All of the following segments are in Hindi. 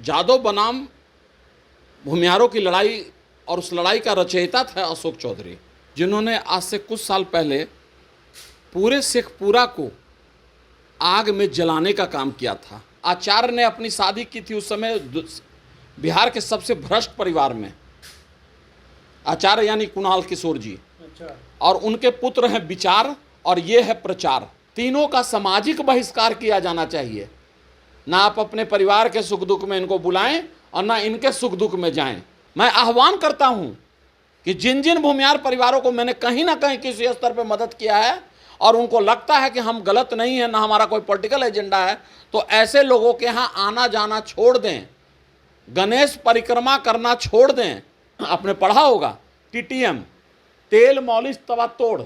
जादव बनाम भूमिहारों की लड़ाई और उस लड़ाई का रचयिता था अशोक चौधरी, जिन्होंने आज से कुछ साल पहले पूरे शेखपुरा को आग में जलाने का काम किया था। आचार्य ने अपनी शादी की थी उस समय बिहार के सबसे भ्रष्ट परिवार में, आचार्य यानी कुणाल किशोर जी। अच्छा। और उनके पुत्र हैं विचार और ये है प्रचार। तीनों का सामाजिक बहिष्कार किया जाना चाहिए। ना आप अपने परिवार के सुख दुख में इनको बुलाएं और ना इनके सुख दुख में जाएं। मैं आह्वान करता हूं कि जिन जिन भूमिहार परिवारों को मैंने कहीं ना कहीं किसी स्तर पर मदद किया है और उनको लगता है कि हम गलत नहीं है, ना हमारा कोई पॉलिटिकल एजेंडा है, तो ऐसे लोगों के यहाँ आना जाना छोड़ दें, गणेश परिक्रमा करना छोड़ दें। आपने पढ़ा होगा TTM, तेल मौलिस तवा तोड़,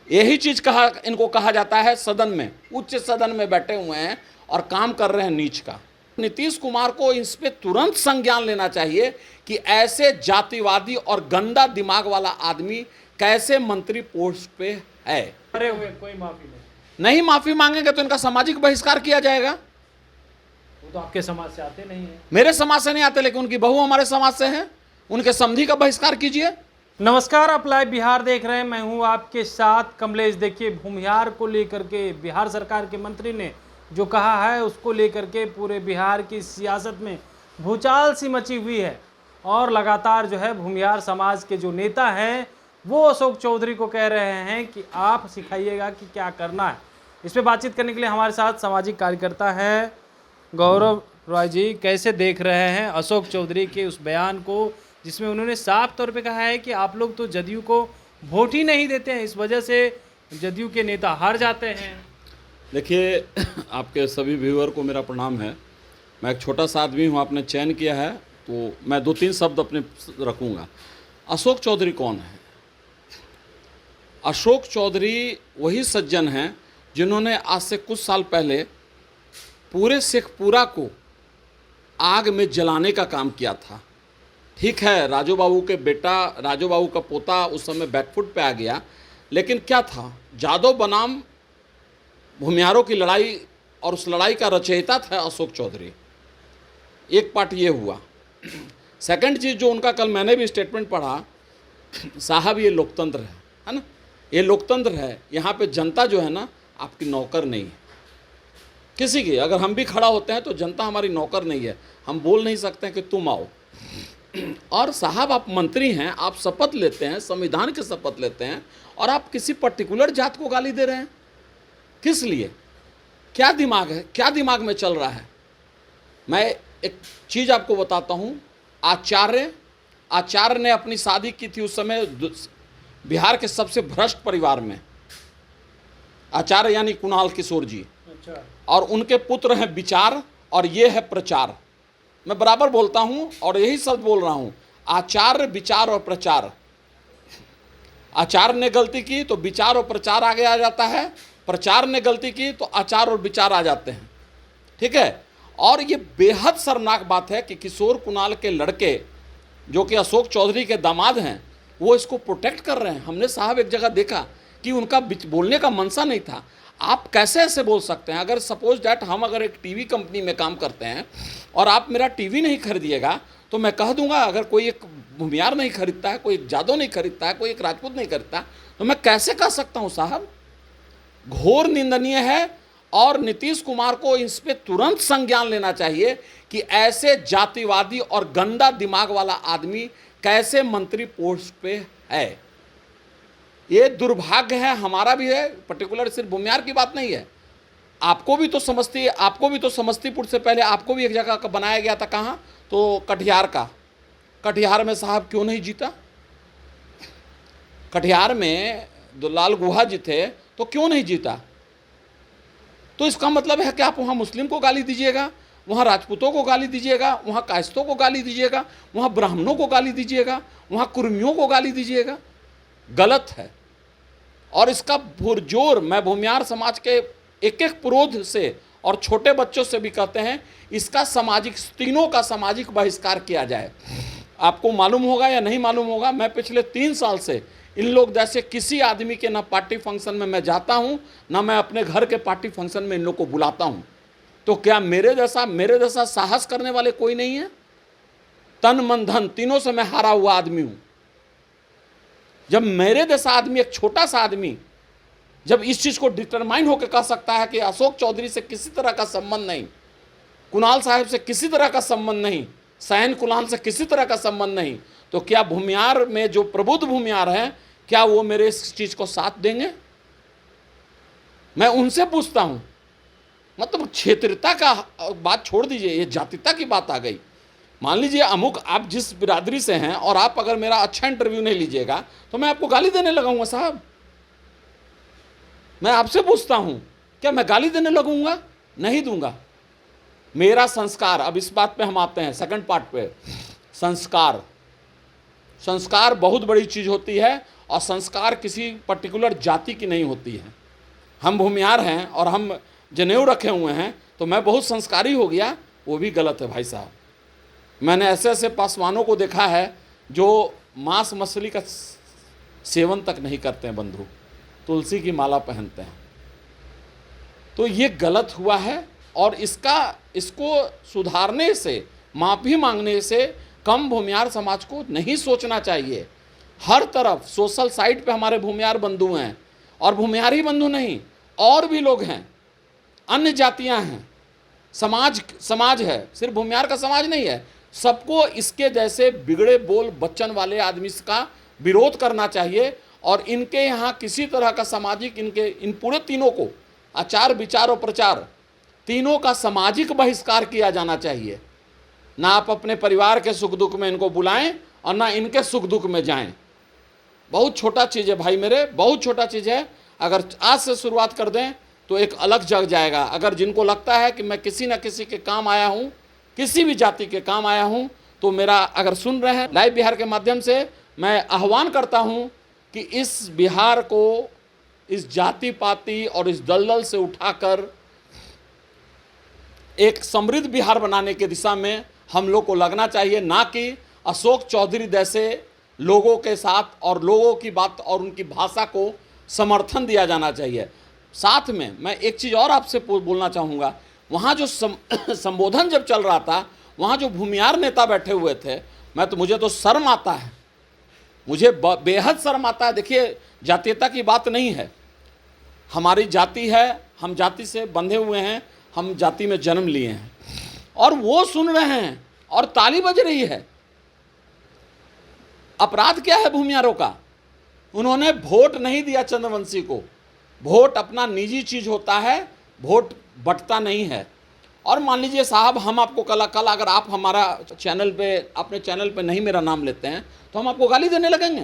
यही चीज इनको कहा जाता है। सदन में, उच्च सदन में बैठे हुए हैं और काम कर रहे हैं नीच का। नीतीश कुमार को इस पे तुरंत संज्ञान लेना चाहिए कि ऐसे जातिवादी और गंदा दिमाग वाला आदमी कैसे मंत्री पोस्ट पे है। अरे हुए कोई माफी नहीं माफी मांगेंगे तो इनका सामाजिक बहिष्कार किया जाएगा। वो तो आपके समाज से आते नहीं है। मेरे समाज से नहीं आते, लेकिन उनकी बहू हमारे समाज से है, उनके समधी का बहिष्कार कीजिए। नमस्कार, आप लाइव बिहार देख रहे हैं। मैं हूं आपके साथ कमलेश। देखिए, भूमिहार को लेकर के बिहार सरकार के मंत्री ने जो कहा है उसको लेकर के पूरे बिहार की सियासत में भूचाल सी मची हुई है और लगातार जो है भूमिहार समाज के जो नेता हैं वो अशोक चौधरी को कह रहे हैं कि आप सिखाइएगा कि क्या करना है। इस पर बातचीत करने के लिए हमारे साथ सामाजिक कार्यकर्ता हैं गौरव रॉय जी। कैसे देख रहे हैं अशोक चौधरी के उस बयान को जिसमें उन्होंने साफ तौर पे कहा है कि आप लोग तो जदयू को वोट ही नहीं देते हैं, इस वजह से जदयू के नेता हार जाते हैं। देखिए, आपके सभी व्यूअर को मेरा प्रणाम है। मैं एक छोटा सा आदमी हूँ, आपने चयन किया है तो मैं 2-3 शब्द अपने रखूँगा। अशोक चौधरी कौन है? अशोक चौधरी वही सज्जन हैं जिन्होंने आज से कुछ साल पहले पूरे शेखपुरा को आग में जलाने का काम किया था। ठीक है, राजू बाबू के बेटा, राजू बाबू का पोता उस समय बैकफुट पे आ गया, लेकिन क्या था, जादव बनाम भूमिहारों की लड़ाई और उस लड़ाई का रचयिता था अशोक चौधरी। एक पार्ट ये हुआ। सेकंड चीज़ जो उनका कल मैंने भी स्टेटमेंट पढ़ा, साहब ये लोकतंत्र है ना, ये लोकतंत्र है। यहाँ पे जनता जो है ना आपकी नौकर नहीं है किसी की। अगर हम भी खड़ा होते हैं तो जनता हमारी नौकर नहीं है। हम बोल नहीं सकते हैं कि तुम आओ। और साहब आप मंत्री हैं, आप शपथ लेते हैं, संविधान की शपथ लेते हैं, और आप किसी पर्टिकुलर जात को गाली दे रहे हैं। किस लिए? क्या दिमाग है, क्या दिमाग में चल रहा है? मैं एक चीज़ आपको बताता हूँ। आचार्य ने अपनी शादी की थी उस समय बिहार के सबसे भ्रष्ट परिवार में, आचार्य यानी कुणाल किशोर जी। अच्छा। और उनके पुत्र हैं विचार और ये है प्रचार। मैं बराबर बोलता हूँ और यही शब्द बोल रहा हूँ, आचार्य, विचार और प्रचार। आचार्य ने गलती की तो विचार और प्रचार आगे आ जाता है, प्रचार ने गलती की तो आचार और विचार आ जाते हैं। ठीक है। और ये बेहद शर्मनाक बात है कि किशोर कुणाल के लड़के जो कि अशोक चौधरी के दामाद हैं वो इसको प्रोटेक्ट कर रहे हैं। हमने साहब एक जगह देखा कि उनका बोलने का मनसा नहीं था। आप कैसे ऐसे बोल सकते हैं? अगर सपोज डैट हम अगर एक टीवी कंपनी में काम करते हैं और आप मेरा टीवी नहीं खरीदिएगा तो मैं कह दूंगा, अगर कोई एक भूमिहार नहीं खरीदता है, कोई एक जादव नहीं खरीदता है, कोई एक राजपूत नहीं खरीदता, तो मैं कैसे कह सकता हूं? साहब घोर निंदनीय है और नीतीश कुमार को इस पे तुरंत संज्ञान लेना चाहिए कि ऐसे जातिवादी और गंदा दिमाग वाला आदमी कैसे मंत्री पोस्ट पे है। ये दुर्भाग्य है, हमारा भी है, पर्टिकुलर सिर्फ भूमिहार की बात नहीं है। आपको भी तो समस्तीपुर से पहले आपको भी एक जगह का बनाया गया था। कहाँ? तो कटिहार का। कटिहार में साहब क्यों नहीं जीता? कटिहार में दुलाल गुहा जी थे तो क्यों नहीं जीता? तो इसका मतलब है कि आप वहाँ मुस्लिम को गाली दीजिएगा, वहाँ राजपूतों को गाली दीजिएगा, वहाँ कायस्थों को गाली दीजिएगा, वहाँ ब्राह्मणों को गाली दीजिएगा, वहाँ कुर्मियों को गाली दीजिएगा। गलत है। और इसका पुरजोर मैं भूमिहार समाज के एक एक पुरोध से और छोटे बच्चों से भी कहते हैं, इसका तीनों का सामाजिक बहिष्कार किया जाए। आपको मालूम होगा या नहीं मालूम होगा, मैं पिछले 3 साल से इन लोग जैसे किसी आदमी के ना पार्टी फंक्शन में मैं जाता हूं, ना मैं अपने घर के पार्टी फंक्शन में इन लोग को बुलाता हूं। तो क्या मेरे जैसा साहस करने वाले कोई नहीं है? तन मन धन तीनों से मैं हारा हुआ आदमी हूं। जब मेरे जैसा आदमी, एक छोटा सा आदमी, जब इस चीज को डिटरमाइन होकर कह सकता है कि अशोक चौधरी से किसी तरह का संबंध नहीं, कुणाल साहब से किसी तरह का संबंध नहीं, सैन कुणाल से किसी तरह का संबंध नहीं, तो क्या भूमियार में जो प्रबुद्ध भूमियार हैं, क्या वो मेरे इस चीज को साथ देंगे? मैं उनसे पूछता हूं। मतलब क्षेत्रीयता का बात छोड़ दीजिए, ये जातिता की बात आ गई। मान लीजिए अमुक आप जिस बिरादरी से हैं और आप अगर मेरा अच्छा इंटरव्यू नहीं लीजिएगा तो मैं आपको गाली देने लगूंगा। साहब मैं आपसे पूछता हूं, क्या मैं गाली देने लगूंगा? नहीं दूंगा। मेरा संस्कार, अब इस बात पे हम आते हैं सेकंड पार्ट पे। संस्कार बहुत बड़ी चीज होती है और संस्कार किसी पर्टिकुलर जाति की नहीं होती है। हम भूमियार हैं और हम जनेऊ रखे हुए हैं तो मैं बहुत संस्कारी हो गया, वो भी गलत है भाई साहब। मैंने ऐसे ऐसे पासवानों को देखा है जो मांस मछली का सेवन तक नहीं करते हैं बंधु, तुलसी की माला पहनते हैं। तो ये गलत हुआ है और इसको सुधारने से, माफ़ी मांगने से कम भूमियार समाज को नहीं सोचना चाहिए। हर तरफ सोशल साइट पे हमारे भूमियार बंधु हैं, और भूमियार ही बंधु नहीं, और भी लोग हैं, अन्य जातियां हैं, समाज है, सिर्फ भूमियार का समाज नहीं है। सबको इसके जैसे बिगड़े बोल बच्चन वाले आदमी का विरोध करना चाहिए और इनके यहाँ किसी तरह का सामाजिक, इन पूरे तीनों को, आचार विचार और प्रचार तीनों का सामाजिक बहिष्कार किया जाना चाहिए। ना आप अपने परिवार के सुख दुख में इनको बुलाएं और ना इनके सुख दुख में जाएं। बहुत छोटा चीज़ है भाई मेरे, बहुत छोटा चीज़ है। अगर आज से शुरुआत कर दें तो एक अलग जग जाएगा। अगर जिनको लगता है कि मैं किसी न किसी के काम आया हूँ, किसी भी जाति के काम आया हूँ, तो मेरा, अगर सुन रहे हैं लाइव बिहार के माध्यम से, मैं आह्वान करता हूँ कि इस बिहार को इस जाति पाति और इस दलदल से उठाकर एक समृद्ध बिहार बनाने की दिशा में हम लोग को लगना चाहिए, ना कि अशोक चौधरी जैसे लोगों के साथ और लोगों की बात और उनकी भाषा को समर्थन दिया जाना चाहिए। साथ में मैं एक चीज़ और आपसे बोलना चाहूँगा, वहाँ जो संबोधन जब चल रहा था, वहाँ जो भूमियार नेता बैठे हुए थे, मुझे तो शर्म आता है, मुझे बेहद शर्म आता है। देखिए, जातीयता की बात नहीं है, हमारी जाति है, हम जाति से बंधे हुए हैं, हम जाति में जन्म लिए हैं, और वो सुन रहे हैं और ताली बज रही है। अपराध क्या है भूमियारों का? उन्होंने वोट नहीं दिया चंद्रवंशी को। वोट अपना निजी चीज होता है, वोट बंटता नहीं है। और मान लीजिए साहब, हम आपको कल अगर आप हमारा चैनल पे, अपने चैनल पे नहीं मेरा नाम लेते हैं तो हम आपको गाली देने लगेंगे।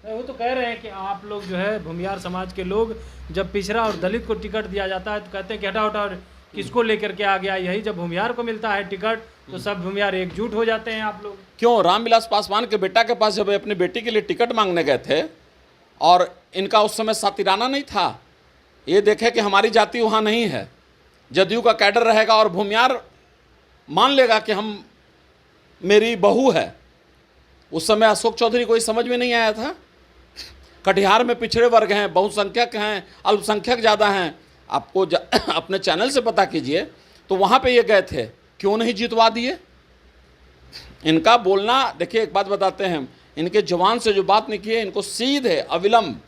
वो तो कह रहे हैं कि आप लोग जो है भूमियार समाज के लोग, जब पिछड़ा और दलित को टिकट दिया जाता है तो कहते हैं कि हटाओ हटाओ, किसको लेकर के आ गया। यही जब भूमियार को मिलता है टिकट तो सब भूमियार एकजुट हो जाते हैं। आप लोग क्यों? रामविलास पासवान के बेटा के पास जब अपनी बेटी के लिए टिकट मांगने गए थे और इनका उस समय सातिराना नहीं था, ये देखे कि हमारी जाति वहाँ नहीं है, जदयू का कैडर रहेगा और भूमियार मान लेगा कि हम, मेरी बहू है। उस समय अशोक चौधरी को समझ में नहीं आया था। कटिहार में पिछड़े वर्ग हैं, बहुसंख्यक हैं, अल्पसंख्यक ज़्यादा हैं। आपको अपने चैनल से पता कीजिए, तो वहाँ पे ये गए थे, क्यों नहीं जितवा दिए? इनका बोलना, देखिए एक बात बताते हैं, इनके जवान से जो बात निकली है, इनको सीधे अविलंब,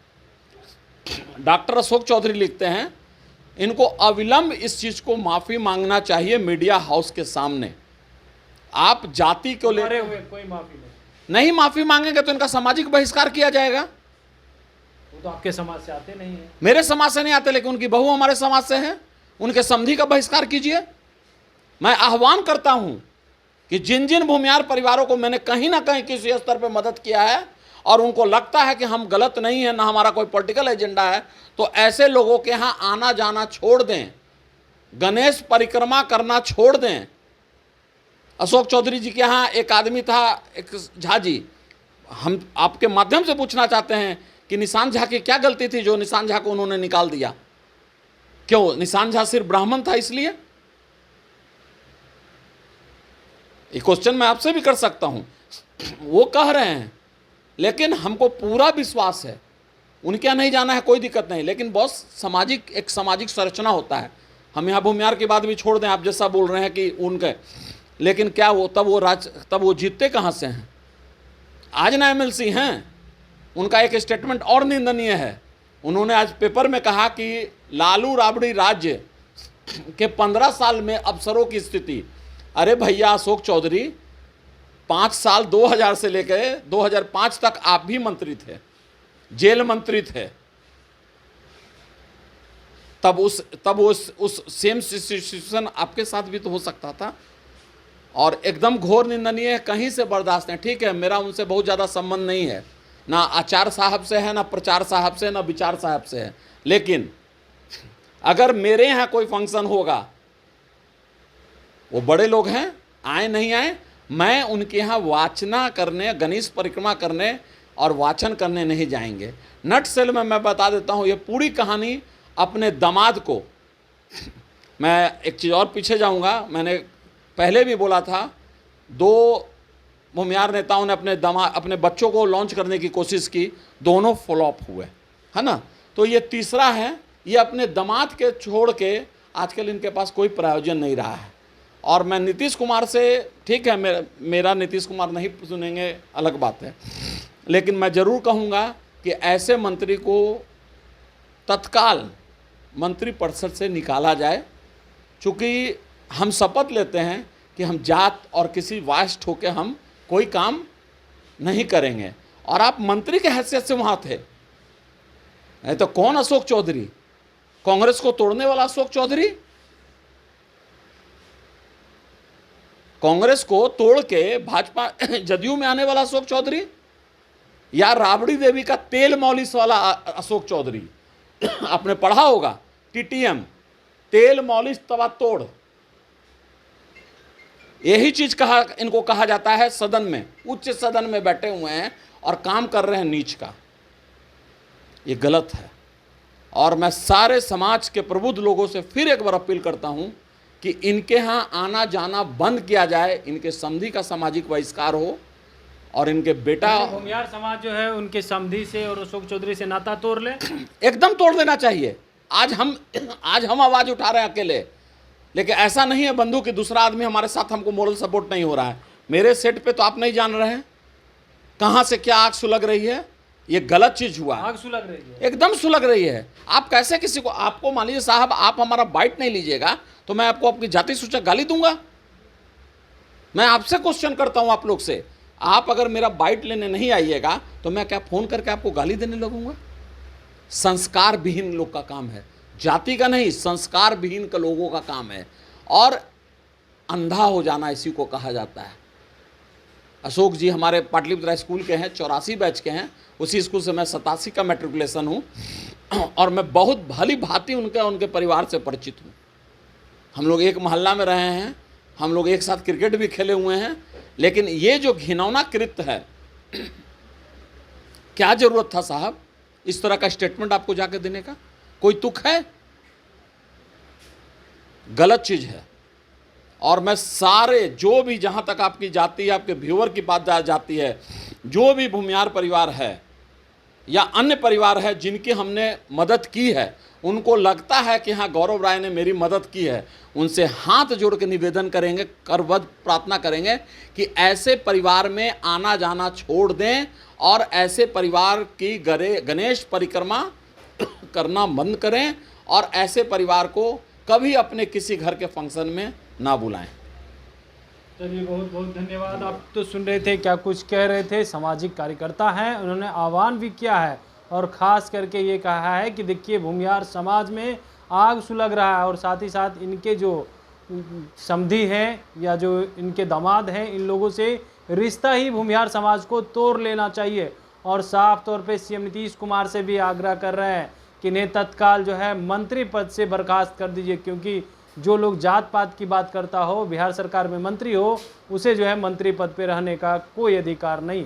डॉक्टर अशोक चौधरी लिखते हैं, इनको अविलंब इस चीज़ को माफ़ी मांगना चाहिए मीडिया हाउस के सामने। आप जाति को ले हुए कोई माफ़ी नहीं माफ़ी मांगेंगे तो इनका सामाजिक बहिष्कार किया जाएगा। वो तो आपके समाज से आते नहीं है। मेरे समाज से नहीं आते, लेकिन उनकी बहू हमारे समाज से है, उनके समधी का बहिष्कार कीजिए। मैं आह्वान करता हूं कि जिन जिन भूमियार परिवारों को मैंने कहीं ना कहीं किसी स्तर पर मदद किया है और उनको लगता है कि हम गलत नहीं है, ना हमारा कोई पॉलिटिकल एजेंडा है, तो ऐसे लोगों के यहाँ आना जाना छोड़ दें, गणेश परिक्रमा करना छोड़ दें। अशोक चौधरी जी के यहाँ एक आदमी था, एक झा जी, हम आपके माध्यम से पूछना चाहते हैं कि निशान झा की क्या गलती थी जो निशान झा को उन्होंने निकाल दिया? क्यों? निशान झा सिर्फ ब्राह्मण था इसलिए? ये क्वेश्चन मैं आपसे भी कर सकता हूं। वो कह रहे हैं, लेकिन हमको पूरा विश्वास है, उनके यहाँ नहीं जाना है कोई दिक्कत नहीं, लेकिन बॉस एक सामाजिक संरचना होता है, हम यहाँ भूमिहार की बात भी छोड़ दें, आप जैसा बोल रहे हैं कि उनके, लेकिन क्या वो तब वो जीतते कहाँ से हैं? आज ना एमएलसी हैं। उनका एक स्टेटमेंट और निंदनीय है। उन्होंने आज पेपर में कहा कि लालू राबड़ी राज्य के 15 साल में अफसरों की स्थिति। अरे भैया अशोक चौधरी, 5 साल 2000 से लेकर 2005 तक आप भी मंत्री थे, जेल मंत्री थे। तब उस सेम सिचुएशन आपके साथ भी तो हो सकता था। और एकदम घोर निंदनीय है, कहीं से बर्दाश्त नहीं। ठीक है, मेरा उनसे बहुत ज़्यादा संबंध नहीं है, ना आचार साहब से है, ना प्रचार साहब से, ना विचार साहब से है। लेकिन अगर मेरे यहाँ कोई फंक्शन होगा, वो बड़े लोग हैं, आए नहीं आए, मैं उनके यहाँ वाचना करने, गणेश परिक्रमा करने और वाचन करने नहीं जाएंगे। नट सेल में मैं बता देता हूँ, ये पूरी कहानी अपने दामाद को, मैं एक चीज़ और पीछे जाऊँगा, मैंने पहले भी बोला था, 2 भूमिहार नेताओं ने अपने बच्चों को लॉन्च करने की कोशिश की, दोनों फ्लॉप हुए, है ना। तो ये तीसरा है, ये अपने दामाद के छोड़ के आजकल इनके पास कोई प्रयोजन नहीं रहा है। और मैं नीतीश कुमार से, ठीक है मेरा नीतीश कुमार नहीं सुनेंगे, अलग बात है, लेकिन मैं ज़रूर कहूँगा कि ऐसे मंत्री को तत्काल मंत्रिपरिषद से निकाला जाए। चूँकि हम शपथ लेते हैं कि हम जात और किसी वास्ट होकर हम कोई काम नहीं करेंगे, और आप मंत्री के हैसियत से वहाँ थे। नहीं तो कौन अशोक चौधरी? कांग्रेस को तोड़ने वाला अशोक चौधरी? कांग्रेस को तोड़ के भाजपा जदयू में आने वाला अशोक चौधरी, या राबड़ी देवी का तेल मॉलिश वाला अशोक चौधरी? आपने पढ़ा होगा टीटीएम, तेल मॉलिश तवा तोड़, यही चीज इनको कहा जाता है। सदन में, उच्च सदन में बैठे हुए हैं और काम कर रहे हैं नीच का। ये गलत है। और मैं सारे समाज के प्रबुद्ध लोगों से फिर एक बार अपील करता हूं कि इनके यहाँ आना जाना बंद किया जाए, इनके समधी का सामाजिक बहिष्कार हो, और इनके बेटा भूमिहार समाज जो है उनके समधी से और अशोक चौधरी से नाता तोड़ ले, एकदम तोड़ देना चाहिए। आज हम आवाज उठा रहे हैं अकेले, लेकिन ऐसा नहीं है बंधु कि दूसरा आदमी हमारे साथ हमको मोरल सपोर्ट नहीं हो रहा है। मेरे सेट पे तो आप नहीं जान रहे हैं कहाँ से क्या आग सुलग रही है। ये गलत चीज हुआ, आग सुलग रही है, एकदम सुलग रही है। आप कैसे किसी को, आपको मान लीजिए साहब आप हमारा बाइट नहीं लीजिएगा तो मैं आपको आपकी जाति सूचक गाली दूंगा। मैं आपसे क्वेश्चन करता हूं आप लोग से, आप अगर मेरा बाइट लेने नहीं आइएगा तो मैं क्या फोन करके आपको गाली देने लगूंगा? संस्कार विहीन लोग का काम है, जाति का नहीं, संस्कार विहीन का लोगों का काम है। और अंधा हो जाना इसी को कहा जाता है। अशोक जी हमारे पाटलिपुत्र स्कूल के हैं, 84 बैच के हैं, उसी स्कूल से मैं 87 का मैट्रिकुलेशन हूँ और मैं बहुत भली भांति उनके परिवार से परिचित हूँ। हम लोग एक मोहल्ला में रहे हैं, हम लोग एक साथ क्रिकेट भी खेले हुए हैं। लेकिन ये जो घिनौना कृत्य है, क्या जरूरत था साहब इस तरह का स्टेटमेंट आपको जाके देने का? कोई तुक है? गलत चीज है। और मैं सारे जो भी, जहां तक आपकी जाती है, आपके व्यूअर की बात जाती है, जो भी भूमिहार परिवार है या अन्य परिवार है जिनकी हमने मदद की है, उनको लगता है कि हाँ गौरव राय ने मेरी मदद की है, उनसे हाथ जोड़ के निवेदन करेंगे, करबद्ध प्रार्थना करेंगे कि ऐसे परिवार में आना जाना छोड़ दें और ऐसे परिवार की गणेश परिक्रमा करना बंद करें और ऐसे परिवार को कभी अपने किसी घर के फंक्शन में ना बुलाएं। चलिए, बहुत बहुत धन्यवाद। आप तो सुन रहे थे क्या कुछ कह रहे थे, सामाजिक कार्यकर्ता हैं, उन्होंने आह्वान भी किया है और ख़ास करके ये कहा है कि देखिए भूमिहार समाज में आग सुलग रहा है और साथ ही साथ इनके जो समधी हैं या जो इनके दामाद हैं, इन लोगों से रिश्ता ही भूमिहार समाज को तोड़ लेना चाहिए। और साफ तौर पे सीएम नीतीश कुमार से भी आग्रह कर रहे हैं कि इन्हें तत्काल जो है मंत्री पद से बर्खास्त कर दीजिए, क्योंकि जो लोग जात पात की बात करता हो, बिहार सरकार में मंत्री हो, उसे जो है मंत्री पद पे रहने का कोई अधिकार नहीं।